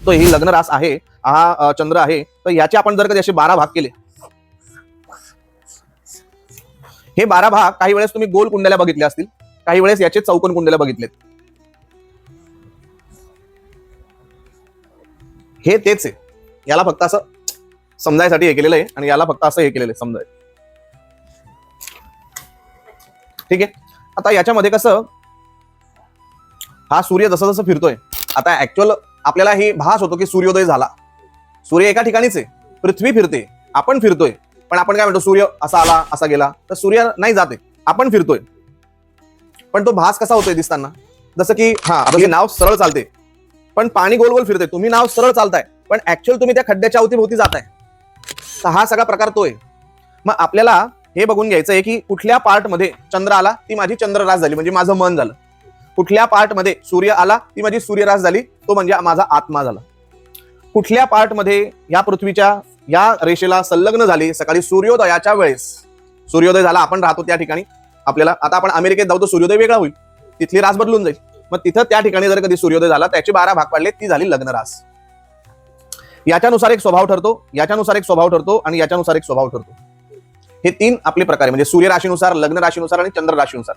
तो ही लग्न रास आहे, हा चंद्र आहे, तर याचे आपण जर कधी असे 12 भाग केले, हे 12 भाग काही वेळेस तुम्ही गोल कुंडल्या बघितल्या असतील, काही वेळेस याचे चौकोन कुंडल्या बघितलेत. हे तेच आहे, याला फक्त असं समजायसाठी हे केलेलं आहे आणि याला फक्त असं हे केलेलं आहे समजाय. ठीक आहे. आता याच्यामध्ये कसं, हा सूर्य जसं जसं फिरतोय, आता ऍक्च्युअल आपल्याला हे भास होतो की सूर्योदय झाला, सूर्य एका ठिकाणीच आहे, पृथ्वी फिरते, आपण फिरतोय, पण आपण काय म्हणतो सूर्य असा आला असा गेला, तर सूर्य नाही जाते, आपण फिरतोय. पण तो भास कसा होतोय दिसताना, जसं की आपले नाव सरळ चालते पण पाणी गोल गोल फिरते, तुम्ही नाव सरळ चालताय पण ऍक्च्युअल तुम्ही त्या खड्ड्याच्या अवतीभोवती जाताय. तर हा सगळा प्रकार तो आहे. मग आपल्याला हे बघून घ्यायचं आहे की कुठल्या पार्ट मध्ये चंद्र आला ती माझी चंद्ररास झाली, म्हणजे माझं मन झालं. कुठल्या पार्ट मध्ये सूर्य आला ती माझी सूर्यरास झाली, तो म्हणजे माझा आत्मा झाला. कुठल्या पार्ट मध्ये या पृथ्वीच्या या रेषेला संलग्न झाली, सकाळी सूर्योदयाच्या वेळेस सूर्योदय झाला, आपण राहतो त्या ठिकाणी, आपल्याला आता आपण अमेरिकेत जाऊ तर सूर्योदय वेगळा होईल, तिथली रास बदलून जाईल. मग तिथं त्या ठिकाणी जर कधी सूर्योदय झाला, त्याचे 12 भाग पाडले, ती झाली लग्न रास. याच्यानुसार एक स्वभाव ठरतो, याच्यानुसार एक स्वभाव ठरतो आणि याच्यानुसार एक स्वभाव ठरतो. हे 3 आपले प्रकार आहे, म्हणजे सूर्य राशीनुसार, लग्न राशीनुसार आणि चंद्र राशीनुसार.